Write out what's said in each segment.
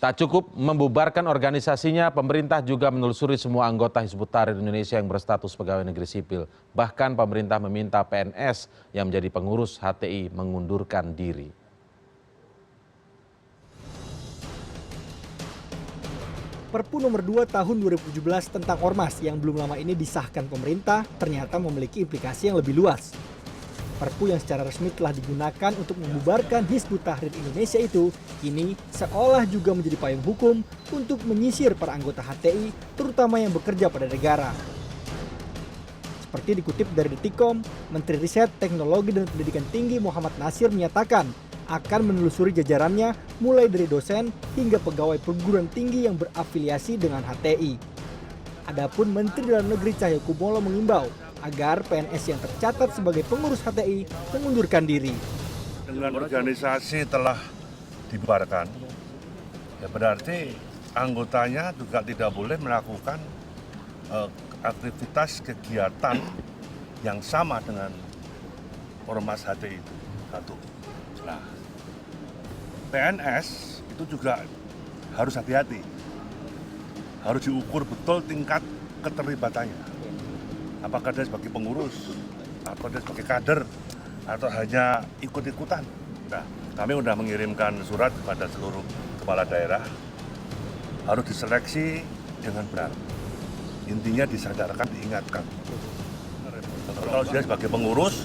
Tak cukup membubarkan organisasinya, pemerintah juga menelusuri semua anggota Hizbut Tahrir Indonesia yang berstatus pegawai negeri sipil. Bahkan pemerintah meminta PNS yang menjadi pengurus HTI mengundurkan diri. Perpu nomor 2 tahun 2017 tentang Ormas yang belum lama ini disahkan pemerintah ternyata memiliki implikasi yang lebih luas. Perpu yang secara resmi telah digunakan untuk membubarkan Hizbut Tahrir Indonesia itu kini seolah juga menjadi payung hukum untuk menyisir para anggota HTI terutama yang bekerja pada negara. Seperti dikutip dari Detikcom, Menteri Riset, Teknologi dan Pendidikan Tinggi Muhammad Nasir menyatakan akan menelusuri jajarannya mulai dari dosen hingga pegawai perguruan tinggi yang berafiliasi dengan HTI. Adapun Menteri Dalam Negeri Cahyokumolo mengimbau agar PNS yang tercatat sebagai pengurus HTI mengundurkan diri. Dengan organisasi telah dibubarkan, ya berarti anggotanya juga tidak boleh melakukan aktivitas kegiatan yang sama dengan ormas HTI itu. Satu. Nah, PNS itu juga harus hati-hati, harus diukur betul tingkat keterlibatannya. Apakah dia sebagai pengurus, atau dia sebagai kader, atau hanya ikut-ikutan. Nah, kami sudah mengirimkan surat kepada seluruh kepala daerah, harus diseleksi dengan benar. Intinya disadarkan, diingatkan. Kalau dia sebagai pengurus,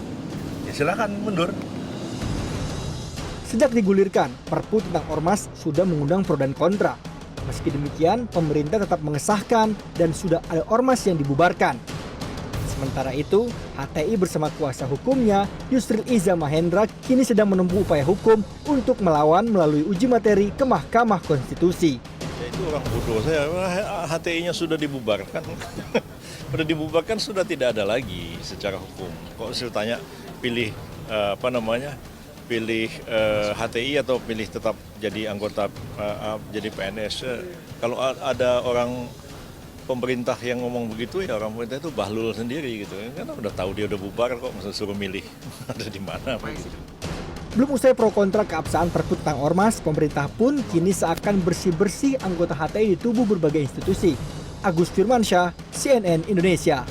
ya silakan mundur. Sejak digulirkan, Perpu tentang Ormas sudah mengundang pro dan kontra. Meski demikian, pemerintah tetap mengesahkan dan sudah ada ormas yang dibubarkan. Sementara itu, HTI bersama kuasa hukumnya, Yusril Iza Mahendra, kini sedang menempuh upaya hukum untuk melawan melalui uji materi ke Mahkamah Konstitusi. Ya itu orang bodoh saya, HTI-nya sudah dibubarkan. Sudah dibubarkan sudah tidak ada lagi secara hukum. Kok saya tanya pilih pilih HTI atau pilih tetap jadi anggota jadi PNS. Kalau ada orang pemerintah yang ngomong begitu, ya orang pemerintah itu bahlul sendiri gitu. Karena udah tahu dia udah bubar kok, masa suruh milih ada di mana apa gitu. Belum usai pro kontra keabsahan Perpu tentang Ormas, pemerintah pun kini seakan bersih-bersih anggota HTI di tubuh berbagai institusi. Agus Firmansyah, CNN Indonesia.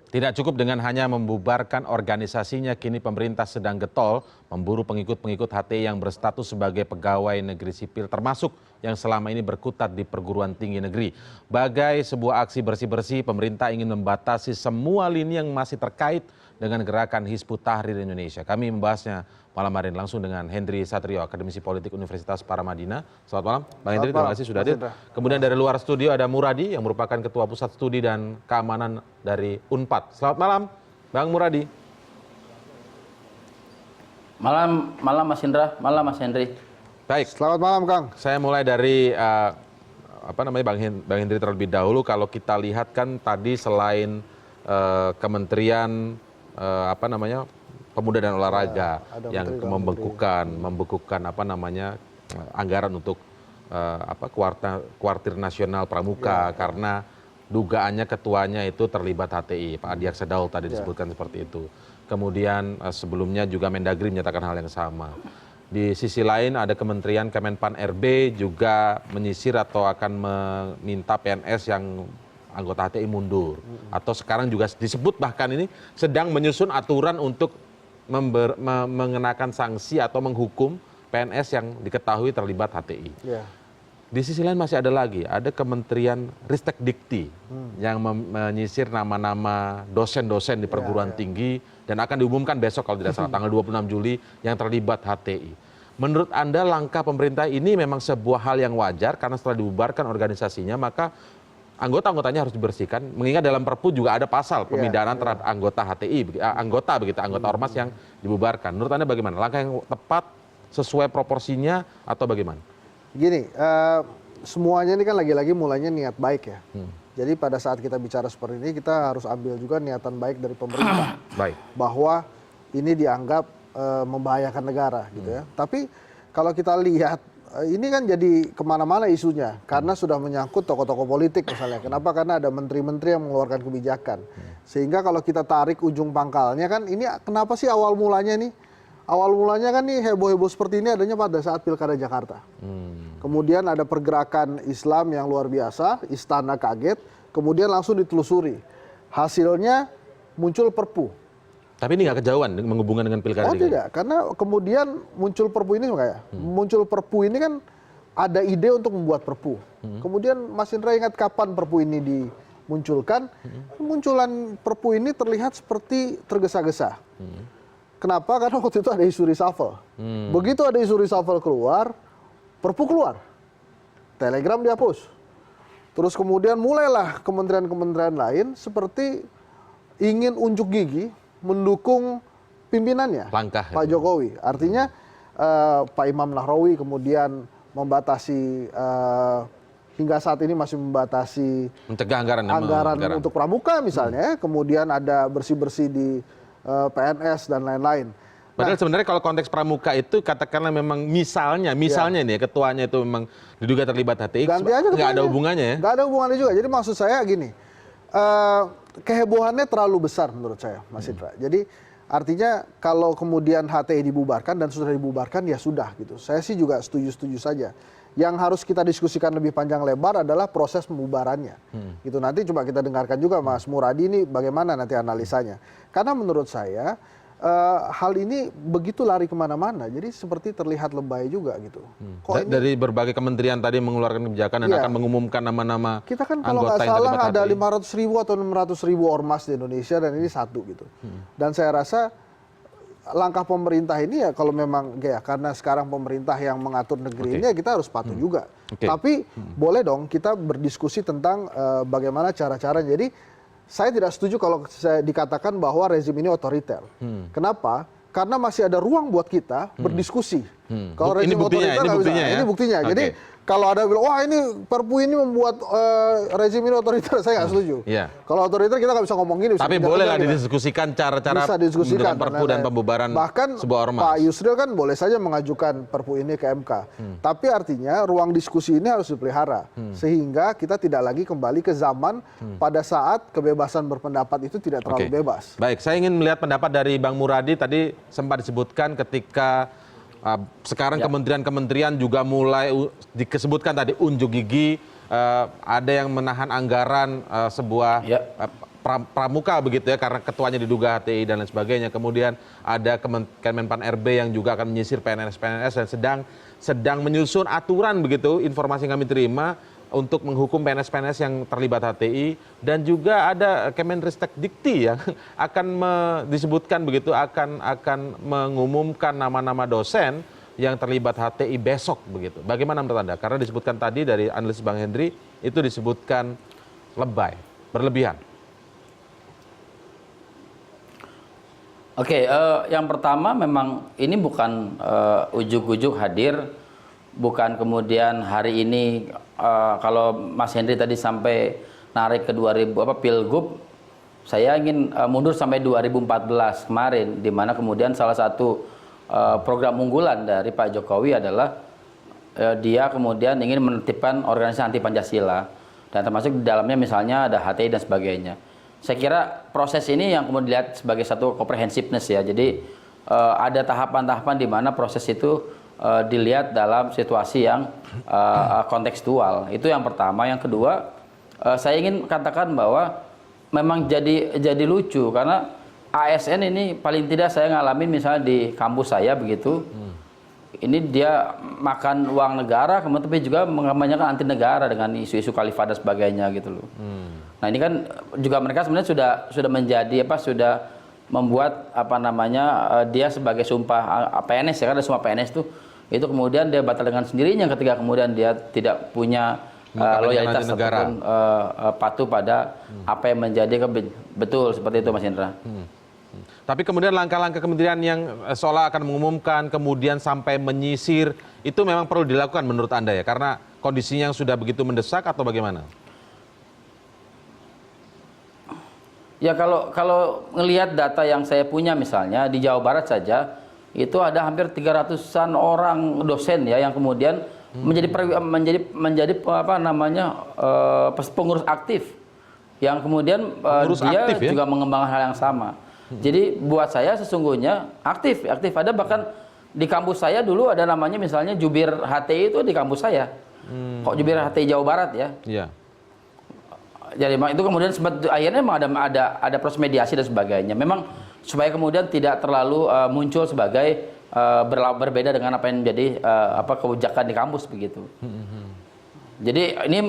Tidak cukup dengan hanya membubarkan organisasinya, kini pemerintah sedang getol memburu pengikut-pengikut HTI yang berstatus sebagai pegawai negeri sipil, termasuk yang selama ini berkutat di perguruan tinggi negeri. Bagai sebuah aksi bersih-bersih, pemerintah ingin membatasi semua lini yang masih terkait dengan gerakan Hizbut Tahrir Indonesia. Kami membahasnya malam hari ini langsung dengan Hendri Satrio, akademisi politik Universitas Paramadina. Selamat malam, Bang Hendri, terima kasih sudah hadir. Kemudian dari luar studio ada Muradi yang merupakan Ketua Pusat Studi dan Keamanan dari Unpad. Selamat malam, Bang Muradi. Malam Mas Indra, malam Mas Hendri. Baik. Selamat malam Kang. Saya mulai dari Bang Hendri terlebih dahulu. Kalau kita lihat kan tadi selain Kementerian Pemuda dan Olahraga yang membekukan anggaran untuk kuartir nasional Pramuka karena dugaannya ketuanya itu terlibat HTI, Pak Adiaksa Daud tadi disebutkan seperti itu. Kemudian sebelumnya juga Mendagri menyatakan hal yang sama. Di sisi lain ada Kementerian Kemenpan RB juga menyisir atau akan meminta PNS yang anggota HTI mundur. Atau sekarang juga disebut bahkan ini sedang menyusun aturan untuk mengenakan sanksi atau menghukum PNS yang diketahui terlibat HTI. Di sisi lain masih ada lagi, ada Kementerian Ristek Dikti yang menyisir nama-nama dosen-dosen di perguruan tinggi dan akan diumumkan besok kalau tidak salah tanggal 26 Juli yang terlibat HTI. Menurut Anda langkah pemerintah ini memang sebuah hal yang wajar karena setelah dibubarkan organisasinya maka anggota-anggotanya harus dibersihkan, mengingat dalam Perpu juga ada pasal pemidanaan terhadap anggota HTI, anggota ormas yang dibubarkan. Menurut Anda bagaimana? Langkah yang tepat sesuai proporsinya atau bagaimana? Gini, semuanya ini kan lagi-lagi mulainya niat baik ya. Jadi pada saat kita bicara seperti ini kita harus ambil juga niatan baik dari pemerintah. Bahwa ini dianggap membahayakan negara gitu ya. Tapi kalau kita lihat ini kan jadi kemana-mana isunya karena sudah menyangkut tokoh-tokoh politik misalnya. Kenapa? Karena ada menteri-menteri yang mengeluarkan kebijakan. Sehingga kalau kita tarik ujung pangkalnya kan ini kenapa sih awal mulanya nih awal mulanya kan nih heboh-heboh seperti ini adanya pada saat Pilkada Jakarta. Kemudian ada pergerakan Islam yang luar biasa, istana kaget, kemudian langsung ditelusuri. Hasilnya muncul Perpu. Tapi ini nggak kejauhan menghubungkan dengan pilkada. Oh tidak, karena kemudian muncul Perpu ini kayak muncul Perpu ini kan ada ide untuk membuat Perpu. Kemudian Mas Indra ingat kapan Perpu ini dimunculkan? Munculan Perpu ini terlihat seperti tergesa-gesa. Kenapa? Karena waktu itu ada isu reshuffle. Begitu ada isu reshuffle keluar, Perpu keluar, Telegram dihapus. Terus kemudian mulailah kementerian-kementerian lain seperti ingin unjuk gigi mendukung pimpinannya, langkah Pak Jokowi. Artinya Pak Imam Nahrawi kemudian membatasi, hingga saat ini masih membatasi mencegah anggaran untuk pramuka misalnya. Kemudian ada bersih-bersih di PNS dan lain-lain. Padahal sebenarnya kalau konteks pramuka itu katakanlah memang misalnya nih ketuanya itu memang diduga terlibat HTI, nggak ada hubungannya ya? Nggak ada hubungannya juga. Jadi maksud saya gini, kehebohannya terlalu besar menurut saya, Mas Indra. Jadi artinya kalau kemudian HTI dibubarkan dan sudah dibubarkan ya sudah gitu. Saya sih juga setuju-setuju saja. Yang harus kita diskusikan lebih panjang lebar adalah proses pembubarannya. Gitu nanti coba kita dengarkan juga Mas Muradi ini bagaimana nanti analisanya. Karena menurut saya hal ini begitu lari kemana-mana, jadi seperti terlihat lebay juga gitu. Dari berbagai kementerian tadi mengeluarkan kebijakan dan akan mengumumkan nama-nama kita kan kalau nggak salah ada 500.000 atau 600.000 ormas di Indonesia dan ini satu gitu. Dan saya rasa langkah pemerintah ini ya kalau memang ya karena sekarang pemerintah yang mengatur negeri ini ya kita harus patuh juga. Tapi boleh dong kita berdiskusi tentang bagaimana cara-cara. Jadi saya tidak setuju kalau saya dikatakan bahwa rezim ini otoriter. Kenapa? Karena masih ada ruang buat kita berdiskusi. Kalau rezim otoriter nggak bisa. Ini buktinya. Jadi kalau ada bilang, wah ini Perpu ini membuat rezim ini otoriter, saya nggak setuju. Kalau otoriter kita nggak bisa ngomong gini. Tapi bolehlah didiskusikan cara-cara dengan Perpu dan pembubaran sebuah ormas. Pak Yusril kan boleh saja mengajukan Perpu ini ke MK. Tapi artinya ruang diskusi ini harus dipelihara. Sehingga kita tidak lagi kembali ke zaman pada saat kebebasan berpendapat itu tidak terlalu bebas. Baik, saya ingin melihat pendapat dari Bang Muradi. Tadi sempat disebutkan ketika sekarang kementerian-kementerian juga mulai disebutkan tadi unjuk gigi, ada yang menahan anggaran sebuah pramuka begitu ya karena ketuanya diduga HTI dan lain sebagainya. Kemudian ada Kemenpan RB yang juga akan menyisir PNS-PNS dan sedang menyusun aturan begitu, informasi yang kami terima untuk menghukum PNS-PNS yang terlibat HTI, dan juga ada Kemenristek Dikti yang akan disebutkan begitu akan mengumumkan nama-nama dosen yang terlibat HTI besok begitu. Bagaimana menurut Anda? Karena disebutkan tadi dari analis Bang Henry itu disebutkan lebay, berlebihan. Oke, yang pertama memang ini bukan ujuk-ujuk hadir, bukan kemudian hari ini kalau Mas Henry tadi sampai narik ke 2000 Pilgub, saya ingin mundur sampai 2014 kemarin, di mana kemudian salah satu program unggulan dari Pak Jokowi adalah dia kemudian ingin menertibkan organisasi anti Pancasila, dan termasuk di dalamnya misalnya ada HTI dan sebagainya. Saya kira proses ini yang kemudian dilihat sebagai satu comprehensiveness ya. Jadi ada tahapan-tahapan di mana proses itu dilihat dalam situasi yang kontekstual. Itu yang pertama. Yang kedua, saya ingin katakan bahwa memang jadi lucu karena ASN ini paling tidak saya ngalamin misalnya di kampus saya begitu. Ini dia makan uang negara, kemudian tapi juga mengampanyekan anti negara dengan isu-isu khalifah dan sebagainya gitu loh. Nah ini kan juga mereka sebenarnya sudah menjadi sudah membuat dia sebagai sumpah PNS ya, karena sumpah PNS itu kemudian dia batal dengan sendirinya ketika kemudian dia tidak punya loyalitas ataupun patuh pada apa yang menjadi betul seperti itu Mas Indra. Tapi kemudian langkah-langkah kementerian yang seolah akan mengumumkan kemudian sampai menyisir itu memang perlu dilakukan menurut Anda ya, karena kondisinya yang sudah begitu mendesak atau bagaimana? Ya kalau ngelihat data yang saya punya misalnya di Jawa Barat saja itu ada hampir 300-an orang dosen ya yang kemudian menjadi pengurus aktif yang kemudian dia juga mengembangkan hal yang sama. Jadi buat saya sesungguhnya aktif ada, bahkan di kampus saya dulu ada namanya misalnya jubir HTI itu di kampus saya. Kok jubir HTI Jawa Barat ya? Iya. Jadi itu kemudian sempat akhirnya memang ada proses mediasi dan sebagainya. Memang supaya kemudian tidak terlalu muncul sebagai berbeda dengan apa yang menjadi kebijakan di kampus begitu. Jadi ini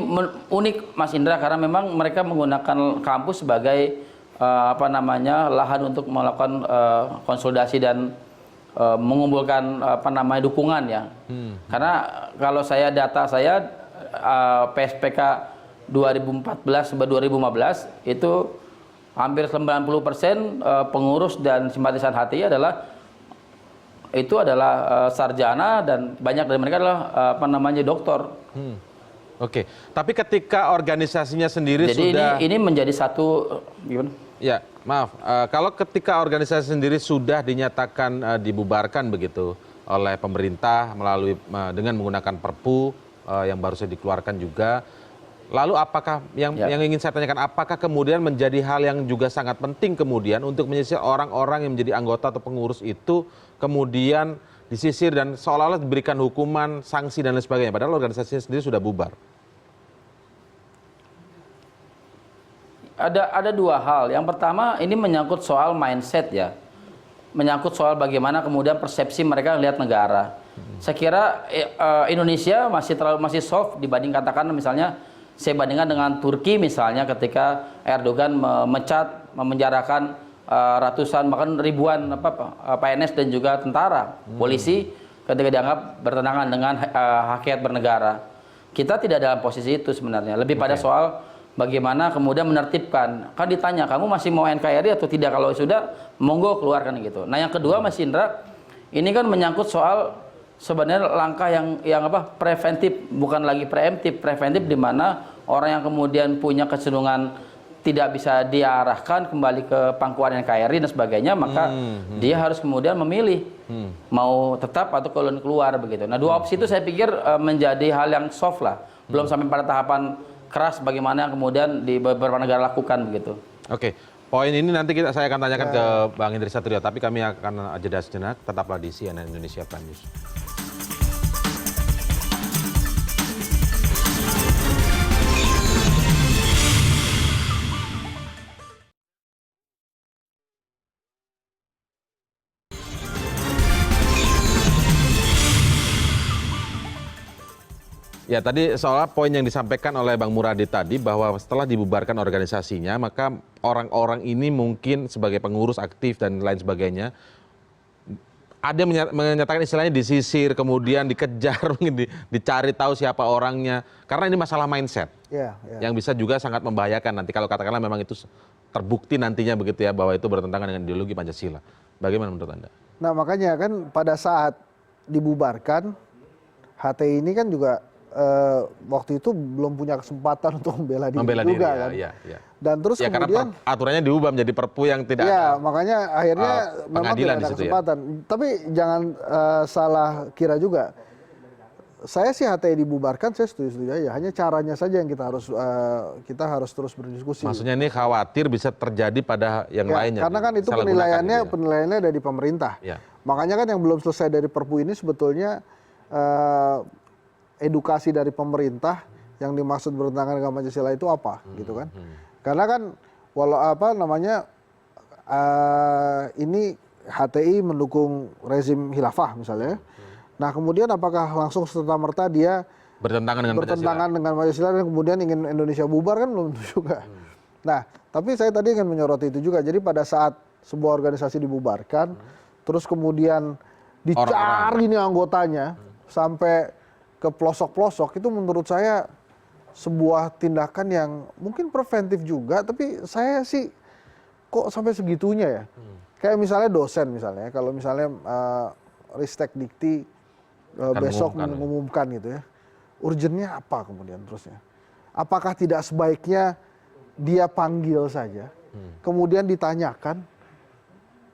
unik Mas Indra karena memang mereka menggunakan kampus sebagai lahan untuk melakukan konsolidasi dan mengumpulkan dukungan ya. Karena kalau data saya PSPK 2014 sampai 2015 itu hampir 90% pengurus dan simpatisan HTI adalah sarjana dan banyak dari mereka adalah doktor. Oke, tapi ketika organisasinya sendiri jadi sudah... ini menjadi satu... Gimana? Ya, maaf. Kalau ketika organisasi sendiri sudah dinyatakan dibubarkan begitu oleh pemerintah melalui dengan menggunakan Perpu yang baru saja dikeluarkan juga, lalu apakah yang ingin saya tanyakan, apakah kemudian menjadi hal yang juga sangat penting kemudian untuk menyisir orang-orang yang menjadi anggota atau pengurus itu kemudian disisir dan seolah-olah diberikan hukuman, sanksi dan lain sebagainya, padahal organisasinya sendiri sudah bubar? Ada dua hal. Yang pertama ini menyangkut soal mindset ya, menyangkut soal bagaimana kemudian persepsi mereka melihat negara. Saya kira Indonesia masih soft dibanding katakan misalnya saya bandingkan dengan Turki misalnya ketika Erdogan memenjarakan ratusan bahkan ribuan PNS dan juga tentara, polisi ketika dianggap bertentangan dengan hakikat bernegara. Kita tidak dalam posisi itu sebenarnya. Lebih pada soal bagaimana kemudian menertibkan. Kan ditanya, kamu masih mau NKRI atau tidak? Kalau sudah, monggo keluarkan gitu. Nah yang kedua Mas Indra, ini kan menyangkut soal sebenarnya langkah yang preventif, bukan lagi preemptif. Preventif di mana orang yang kemudian punya kecenderungan tidak bisa diarahkan kembali ke pangkuan NKRI dan sebagainya, maka dia harus kemudian memilih mau tetap atau keluar begitu. Nah dua opsi itu saya pikir menjadi hal yang soft lah, belum sampai pada tahapan keras bagaimana yang kemudian di beberapa negara lakukan begitu. Oke, poin ini nanti saya akan tanyakan ke Bang Henry Satrio, tapi kami akan jeda sejenak, tetaplah di CNN Indonesia Prime News. Ya, tadi soal poin yang disampaikan oleh Bang Muradi tadi bahwa setelah dibubarkan organisasinya, maka orang-orang ini mungkin sebagai pengurus aktif dan lain sebagainya, ada yang menyatakan istilahnya disisir, kemudian dikejar, mungkin dicari tahu siapa orangnya, karena ini masalah mindset yang bisa juga sangat membahayakan nanti kalau katakanlah memang itu terbukti nantinya begitu ya, bahwa itu bertentangan dengan ideologi Pancasila. Bagaimana menurut Anda? Nah makanya kan pada saat dibubarkan, HTI ini kan juga waktu itu belum punya kesempatan untuk membela diri juga kan. Dan terus kemudian karena aturannya diubah menjadi Perpu yang tidak makanya akhirnya memang tidak ada kesempatan. Tapi jangan salah kira juga. Saya sih HTI dibubarkan, saya setuju aja. Hanya caranya saja yang kita harus terus berdiskusi. Maksudnya ini khawatir bisa terjadi pada yang lainnya. Karena kan itu penilaiannya dari pemerintah. Makanya kan yang belum selesai dari Perpu ini sebetulnya edukasi dari pemerintah yang dimaksud bertentangan dengan Pancasila itu apa gitu kan. Karena kan ini HTI mendukung rezim khilafah misalnya. Nah kemudian apakah langsung serta-merta dia bertentangan dengan Pancasila dan kemudian ingin Indonesia bubar, kan belum tentu juga. Nah tapi saya tadi ingin menyoroti itu juga. Jadi pada saat sebuah organisasi dibubarkan, terus kemudian dicari nih anggotanya sampai ke pelosok-pelosok, itu menurut saya sebuah tindakan yang mungkin preventif juga, tapi saya sih kok sampai segitunya ya. Kayak misalnya dosen misalnya, kalau misalnya Ristek Dikti besok mengumumkan gitu ya, urgennya apa kemudian terusnya? Apakah tidak sebaiknya dia panggil saja, kemudian ditanyakan,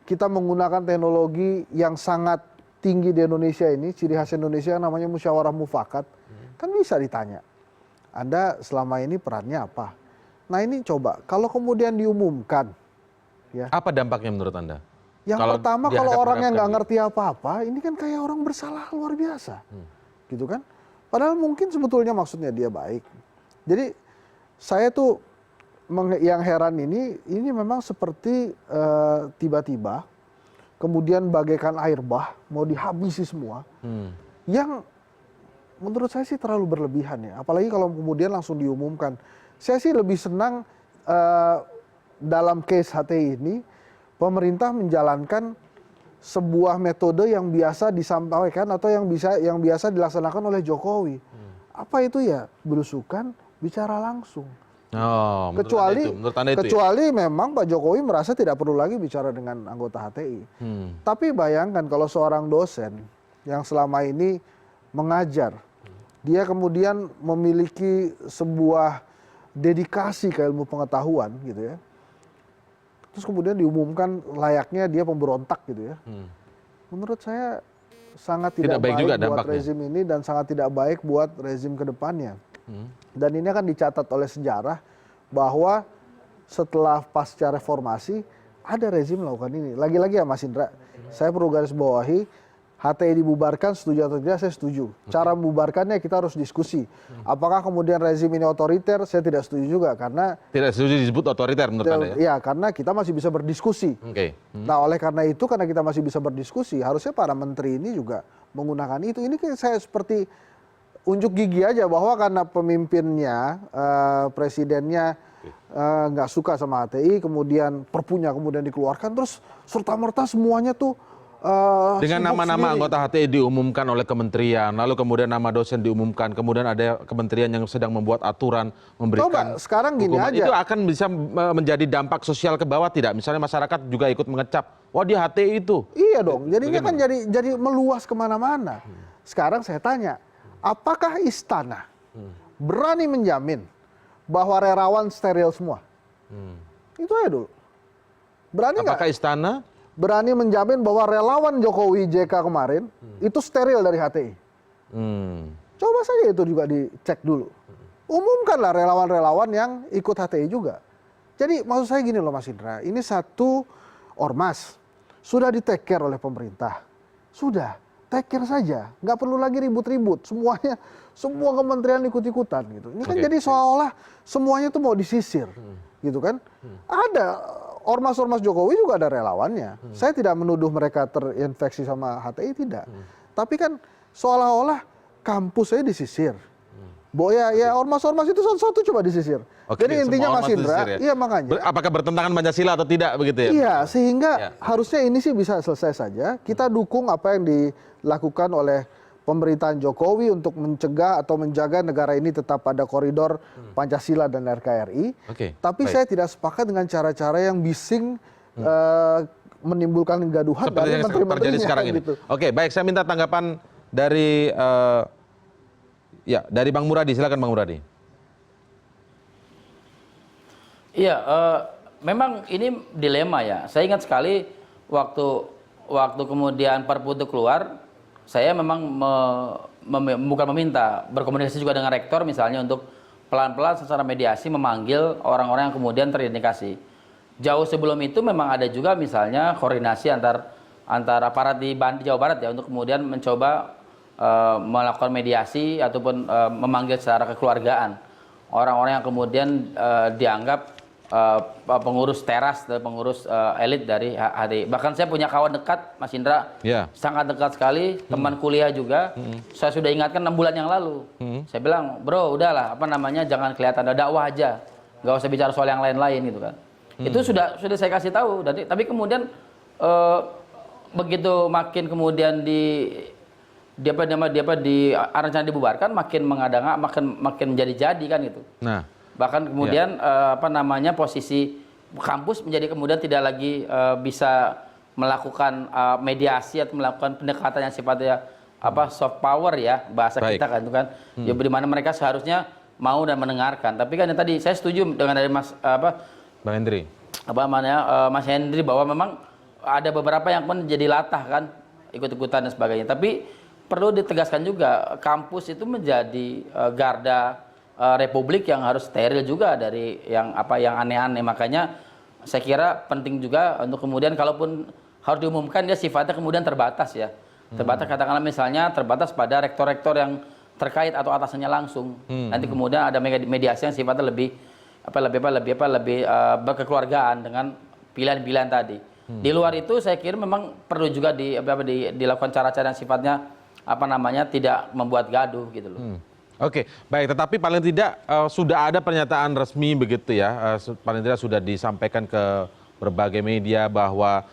kita menggunakan teknologi yang sangat tinggi di Indonesia ini, ciri khas Indonesia namanya musyawarah mufakat, kan bisa ditanya, Anda selama ini perannya apa? Nah ini coba, kalau kemudian diumumkan, Ya. Apa dampaknya menurut Anda? Yang Kalau pertama, kalau dihadap-hadapkan orang yang nggak gitu. ngerti apa-apa, ini kan kayak orang bersalah luar biasa, gitu kan? Padahal mungkin sebetulnya maksudnya dia baik. Jadi saya tuh yang heran ini memang seperti tiba-tiba, kemudian bagaikan air bah mau dihabisi semua, yang menurut saya sih terlalu berlebihan ya. Apalagi kalau kemudian langsung diumumkan. Saya sih lebih senang dalam case HTI ini pemerintah menjalankan sebuah metode yang biasa disampaikan atau yang biasa dilaksanakan oleh Jokowi. Apa itu ya? Belusukan, bicara langsung. Oh, menurut Anda itu Kecuali memang Pak Jokowi merasa tidak perlu lagi bicara dengan anggota HTI. Tapi bayangkan kalau seorang dosen yang selama ini mengajar, dia kemudian memiliki sebuah dedikasi ke ilmu pengetahuan gitu ya. Terus kemudian diumumkan layaknya dia pemberontak gitu ya. Menurut saya sangat tidak baik juga buat dampaknya. rezim ini dan sangat tidak baik buat rezim kedepannya. Dan ini akan dicatat oleh sejarah bahwa setelah pasca reformasi ada rezim melakukan ini. Lagi-lagi ya Mas Indra, saya perlu garis bawahi, HTI dibubarkan setuju atau tidak, saya setuju. Cara membubarkannya kita harus diskusi. Apakah kemudian rezim ini otoriter, saya tidak setuju juga karena tidak setuju disebut otoriter menurut Anda ya? ya karena kita masih bisa berdiskusi. Nah oleh karena itu, karena kita masih bisa berdiskusi, harusnya para menteri ini juga menggunakan itu. Ini kayak saya seperti unjuk gigi aja bahwa karena pemimpinnya, presidennya nggak suka sama HTI, kemudian perpunya kemudian dikeluarkan, terus serta-merta semuanya tuh dengan nama-nama anggota HTI diumumkan oleh kementerian, lalu kemudian nama dosen diumumkan, kemudian ada kementerian yang sedang membuat aturan memberikan coba sekarang gini hukuman. aja. Itu akan bisa menjadi dampak sosial ke bawah tidak? Misalnya masyarakat juga ikut mengecap, wah dia HTI itu. Iya dong, jadinya kan jadi meluas kemana-mana. Sekarang saya tanya, apakah istana berani menjamin bahwa relawan steril semua? Itu aja dulu. Berani nggak? Apakah istana Berani menjamin bahwa relawan Jokowi JK kemarin itu steril dari HTI? Coba saja itu juga dicek dulu. Umumkanlah relawan-relawan yang ikut HTI juga. Jadi maksud saya gini loh Mas Indra, ini satu ormas sudah di take care oleh pemerintah. Sudah, take care saja, nggak perlu lagi ribut-ribut. Semua kementerian ikut-ikutan gitu. Ini kan jadi seolah-olah semuanya tuh mau disisir, gitu kan? Ada ormas-ormas Jokowi juga ada relawannya. Saya tidak menuduh mereka terinfeksi sama HTI, tidak. Tapi kan seolah-olah kampus saya disisir. Ya ormas-ormas itu satu-satu coba disisir. Jadi intinya Mas Indra, iya makanya. Apakah bertentangan Pancasila atau tidak begitu ya? Iya, sehingga harusnya ini sih bisa selesai saja. Kita dukung apa yang dilakukan oleh pemerintahan Jokowi untuk mencegah atau menjaga negara ini tetap pada koridor Pancasila dan NKRI. Tapi saya tidak sepakat dengan cara-cara yang bising menimbulkan kegaduhan dari menteri-menterinya. Sekarang ini. Gitu. Oke, baik, saya minta tanggapan dari dari Bang Muradi. Silakan Bang Muradi. Iya, memang ini dilema ya. Saya ingat sekali waktu kemudian Perpu itu keluar, saya memang bukan meminta, berkomunikasi juga dengan rektor misalnya untuk pelan-pelan secara mediasi memanggil orang-orang yang kemudian terindikasi. Jauh sebelum itu memang ada juga misalnya koordinasi antar aparat di Jawa Barat ya untuk kemudian mencoba melakukan mediasi ataupun memanggil secara kekeluargaan orang-orang yang kemudian dianggap pengurus teras, pengurus elit dari HTI. Bahkan saya punya kawan dekat, Mas Indra, sangat dekat sekali, teman kuliah juga. Saya sudah ingatkan 6 bulan yang lalu. Saya bilang, bro, udahlah, jangan kelihatan ada dakwah aja, nggak usah bicara soal yang lain-lain gitu kan. Itu sudah saya kasih tahu. Tapi kemudian begitu makin kemudian rencana dibubarkan, makin mengada-ngada, makin menjadi-jadi kan gitu. Bahkan kemudian posisi kampus menjadi kemudian tidak lagi bisa melakukan mediasi atau melakukan pendekatan yang sifatnya soft power ya bahasa kita kan itu kan. Ya di mana mereka seharusnya mau dan mendengarkan. Tapi kan yang tadi saya setuju dengan dari Bang Hendri. Mas Hendri bahwa memang ada beberapa yang pun jadi latah kan ikut-ikutan dan sebagainya. Tapi perlu ditegaskan juga kampus itu menjadi garda Republik yang harus steril juga dari yang aneh-aneh. Makanya saya kira penting juga untuk kemudian kalaupun harus diumumkan dia sifatnya kemudian terbatas ya. Terbatas katakanlah misalnya terbatas pada rektor-rektor yang terkait atau atasannya langsung. Nanti kemudian ada mediasi yang sifatnya lebih berkekeluargaan dengan pilihan-pilihan tadi. Di luar itu saya kira memang perlu juga dilakukan cara-cara yang sifatnya tidak membuat gaduh gitu loh. Oke, baik. Tetapi paling tidak sudah ada pernyataan resmi begitu ya. Paling tidak sudah disampaikan ke berbagai media bahwa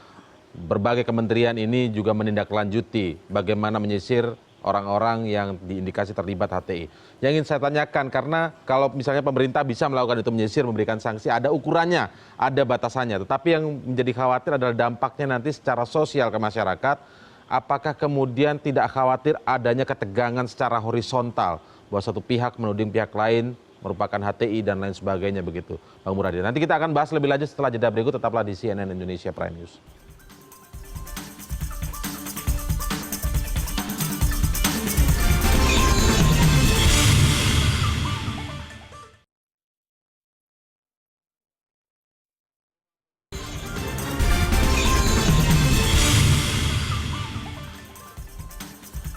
berbagai kementerian ini juga menindaklanjuti bagaimana menyisir orang-orang yang diindikasi terlibat HTI. Yang ingin saya tanyakan, karena kalau misalnya pemerintah bisa melakukan itu menyisir, memberikan sanksi, ada ukurannya, ada batasannya. Tetapi yang menjadi khawatir adalah dampaknya nanti secara sosial ke masyarakat. Apakah kemudian tidak khawatir adanya ketegangan secara horizontal, bahwa satu pihak menuding pihak lain merupakan HTI dan lain sebagainya begitu, Bang Muradi. Nanti kita akan bahas lebih lanjut setelah jeda berikut, tetaplah di CNN Indonesia Prime News.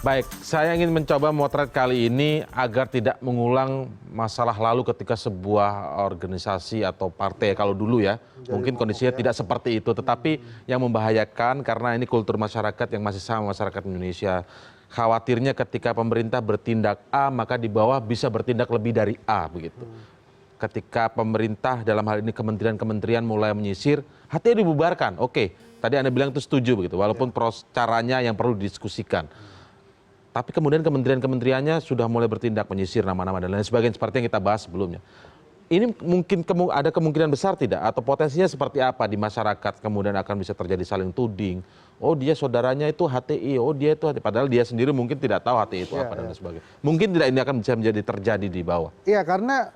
Baik, saya ingin mencoba memotret kali ini agar tidak mengulang masalah lalu ketika sebuah organisasi atau partai, kalau dulu ya, mungkin kondisinya tidak seperti itu, tetapi yang membahayakan karena ini kultur masyarakat yang masih sama masyarakat Indonesia. Khawatirnya ketika pemerintah bertindak A, maka di bawah bisa bertindak lebih dari A, begitu. Ketika pemerintah dalam hal ini kementerian-kementerian mulai menyisir, HTI dibubarkan. Oke, tadi Anda bilang itu setuju begitu, walaupun caranya yang perlu didiskusikan. Tapi kemudian kementerian-kementeriannya sudah mulai bertindak menyisir nama-nama dan lain sebagainya seperti yang kita bahas sebelumnya. Ini mungkin ada kemungkinan besar tidak? Atau potensinya seperti apa di masyarakat kemudian akan bisa terjadi saling tuding. Oh dia saudaranya itu HTI, oh dia itu HTI. Padahal dia sendiri mungkin tidak tahu HTI itu apa dan lain sebagainya. Mungkin tidak ini akan bisa menjadi terjadi di bawah. Iya, karena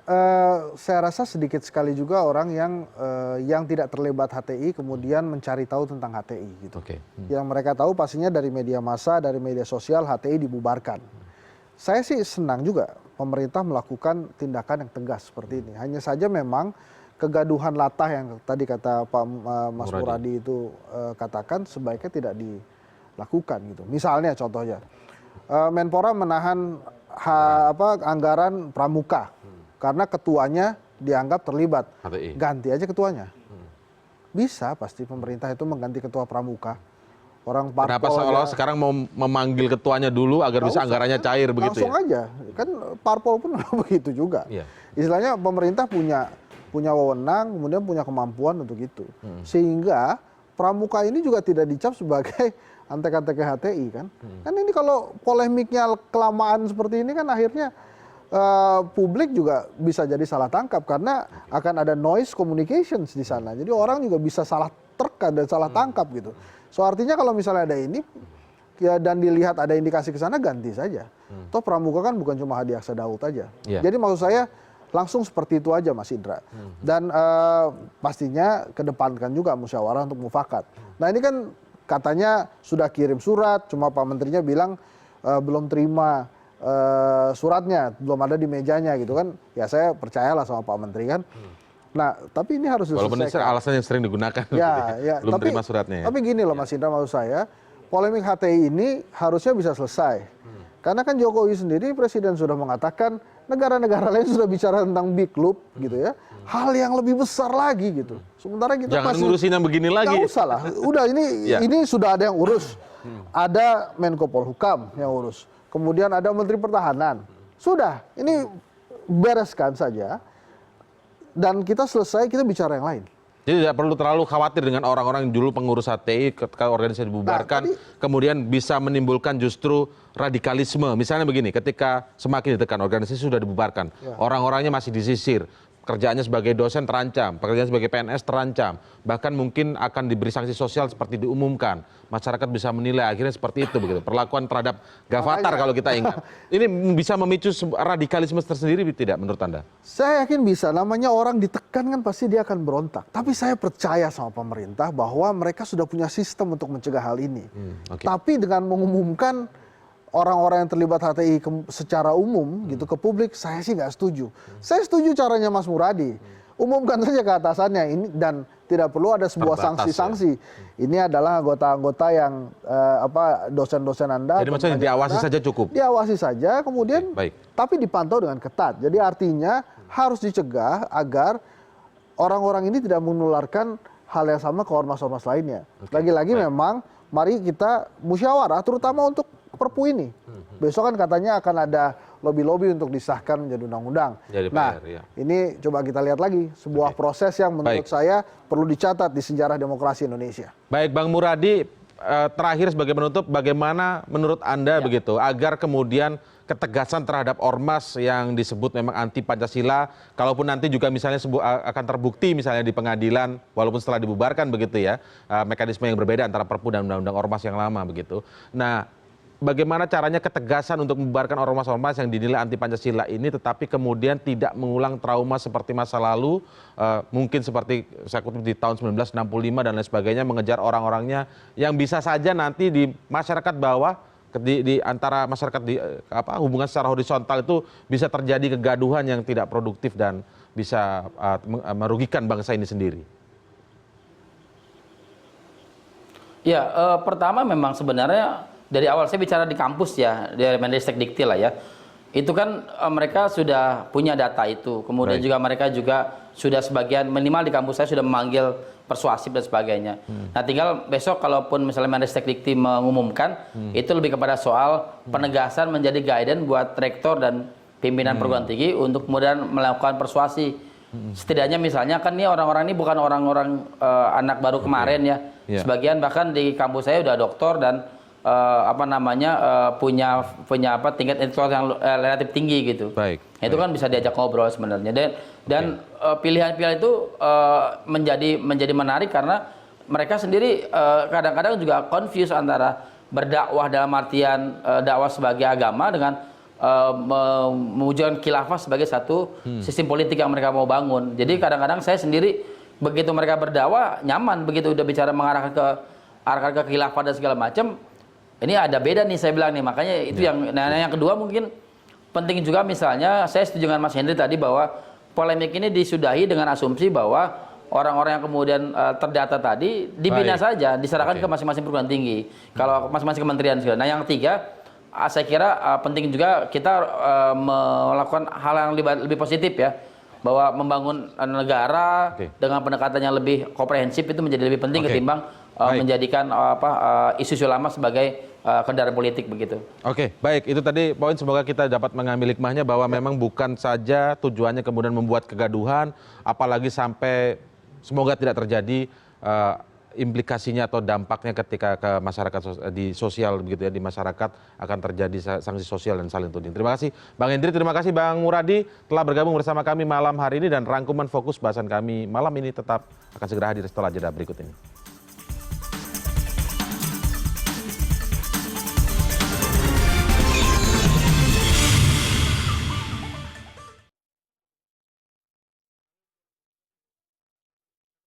saya rasa sedikit sekali juga orang yang tidak terlibat HTI kemudian mencari tahu tentang HTI gitu. Yang mereka tahu pastinya dari media massa, dari media sosial HTI dibubarkan. Saya sih senang juga pemerintah melakukan tindakan yang tegas seperti ini. Hanya saja memang kegaduhan latah yang tadi kata Pak Mas Muradi itu katakan sebaiknya tidak dilakukan gitu. Misalnya contohnya Menpora menahan anggaran pramuka karena ketuanya dianggap terlibat. HTI. Ganti aja ketuanya. Bisa pasti pemerintah itu mengganti ketua pramuka. Orang parpol. Kenapa seolah sekarang mau memanggil ketuanya dulu agar bisa anggarannya cair begitu langsung ya? Aja. Kan parpol pun begitu juga. Iya. Istilahnya pemerintah punya wewenang, kemudian punya kemampuan untuk itu. Sehingga pramuka ini juga tidak dicap sebagai antek-antek HTI kan. Kan ini kalau polemiknya kelamaan seperti ini kan akhirnya publik juga bisa jadi salah tangkap karena akan ada noise communications di sana. Jadi orang juga bisa salah terka dan salah tangkap gitu. So artinya kalau misalnya ada ini ya, dan dilihat ada indikasi ke sana ganti saja. Toh pramuka kan bukan cuma Hadiaksa Daud aja. Jadi maksud saya langsung seperti itu aja Mas Indra. Dan pastinya kedepankan juga musyawarah untuk mufakat. Nah ini kan katanya sudah kirim surat, cuma Pak Menterinya bilang belum terima suratnya, belum ada di mejanya gitu kan. Ya saya percayalah sama Pak Menteri kan. Nah tapi ini harus diselesaikan. Walaupun ini alasan yang sering digunakan. Ya, belum terima suratnya. Tapi gini loh Mas Indra, maksud saya polemik HTI ini harusnya bisa selesai. Karena kan Jokowi sendiri presiden sudah mengatakan negara-negara lain sudah bicara tentang big loop gitu ya. Hal yang lebih besar lagi gitu. Sementara kita jangan ngurusin yang begini lagi. Nggak usah lah. Udah ini sudah ada yang urus. Ada Menko Polhukam yang urus. Kemudian ada Menteri Pertahanan. Sudah, ini bereskan saja. Dan kita selesai, kita bicara yang lain. Jadi tidak perlu terlalu khawatir dengan orang-orang yang dulu pengurus HTI ketika organisasi dibubarkan, kemudian bisa menimbulkan justru radikalisme. Misalnya begini, ketika semakin ditekan organisasi sudah dibubarkan, orang-orangnya masih disisir, kerjaannya sebagai dosen terancam, pekerjaan sebagai PNS terancam, bahkan mungkin akan diberi sanksi sosial seperti diumumkan. Masyarakat bisa menilai akhirnya seperti itu begitu. Perlakuan terhadap Gavatar kalau kita ingat. Ini bisa memicu radikalisme tersendiri tidak menurut Anda? Saya yakin bisa. Namanya orang ditekan kan pasti dia akan berontak. Tapi saya percaya sama pemerintah bahwa mereka sudah punya sistem untuk mencegah hal ini. Tapi dengan mengumumkan orang-orang yang terlibat HTI secara umum gitu ke publik, saya sih nggak setuju. Saya setuju caranya Mas Muradi. Umumkan saja ke atasannya ini dan tidak perlu ada sebuah Terbatas, sanksi-sanksi. Ini adalah anggota-anggota yang dosen-dosen Anda. Jadi maksudnya diawasi saja cukup? Diawasi saja, kemudian Baik. tapi dipantau dengan ketat. Jadi artinya harus dicegah agar orang-orang ini tidak menularkan hal yang sama ke ormas-ormas lainnya. Lagi-lagi memang mari kita musyawarah terutama untuk Perpu ini. Besok kan katanya akan ada lobby-lobby untuk disahkan menjadi undang-undang. Nah, ini coba kita lihat lagi sebuah proses yang menurut saya perlu dicatat di sejarah demokrasi Indonesia. Baik, Bang Muradi, terakhir sebagai penutup, bagaimana menurut Anda begitu agar kemudian ketegasan terhadap ormas yang disebut memang anti Pancasila, kalaupun nanti juga misalnya akan terbukti misalnya di pengadilan, walaupun setelah dibubarkan begitu ya, mekanisme yang berbeda antara Perpu dan Undang-Undang Ormas yang lama begitu. Nah, bagaimana caranya ketegasan untuk membubarkan ormas-ormas yang dinilai anti Pancasila ini, tetapi kemudian tidak mengulang trauma seperti masa lalu, mungkin seperti saya kutip di tahun 1965 dan lain sebagainya, mengejar orang-orangnya yang bisa saja nanti di masyarakat bawah, di antara masyarakat di hubungan secara horizontal itu bisa terjadi kegaduhan yang tidak produktif dan bisa merugikan bangsa ini sendiri. Ya, pertama memang sebenarnya dari awal saya bicara di kampus ya, di Mendristek Dikti lah ya. Itu kan mereka sudah punya data itu. Kemudian juga mereka juga sudah sebagian minimal di kampus saya sudah memanggil persuasif dan sebagainya. Nah, tinggal besok kalaupun misalnya Mendristek Dikti mengumumkan, itu lebih kepada soal penegasan menjadi guidance buat rektor dan pimpinan perguruan tinggi untuk kemudian melakukan persuasi. Setidaknya misalnya kan ini orang-orang ini bukan orang-orang anak baru kemarin ya. Sebagian bahkan di kampus saya udah doktor dan punya tingkat intelektual yang relatif tinggi gitu. Itu kan bisa diajak ngobrol sebenarnya. Dan pilihan-pilihan itu menjadi menarik karena mereka sendiri kadang-kadang juga confuse antara berdakwah dalam artian dakwah sebagai agama dengan mewujudkan khilafah sebagai satu sistem politik yang mereka mau bangun. Jadi kadang-kadang saya sendiri begitu mereka berdakwah nyaman, begitu udah bicara mengarahkan ke khilafah dan segala macam. Ini ada beda nih saya bilang nih, makanya itu yang kedua mungkin penting juga misalnya saya setuju dengan Mas Henry tadi bahwa polemik ini disudahi dengan asumsi bahwa orang-orang yang kemudian terdata tadi dibina saja, diserahkan ke masing-masing perguruan tinggi, kalau masing-masing kementerian segala. Nah yang ketiga, saya kira penting juga kita melakukan hal yang lebih positif ya, bahwa membangun negara dengan pendekatan yang lebih komprehensif itu menjadi lebih penting ketimbang menjadikan isu-isu lama sebagai kendaraan politik begitu. Oke, baik. Itu tadi poin, semoga kita dapat mengambil hikmahnya bahwa memang bukan saja tujuannya kemudian membuat kegaduhan, apalagi sampai semoga tidak terjadi implikasinya atau dampaknya ketika ke masyarakat di sosial begitu ya, di masyarakat akan terjadi sanksi sosial dan saling tuding. Terima kasih Bang Hendri, terima kasih Bang Muradi telah bergabung bersama kami malam hari ini, dan rangkuman fokus bahasan kami malam ini tetap akan segera hadir setelah jeda berikut ini.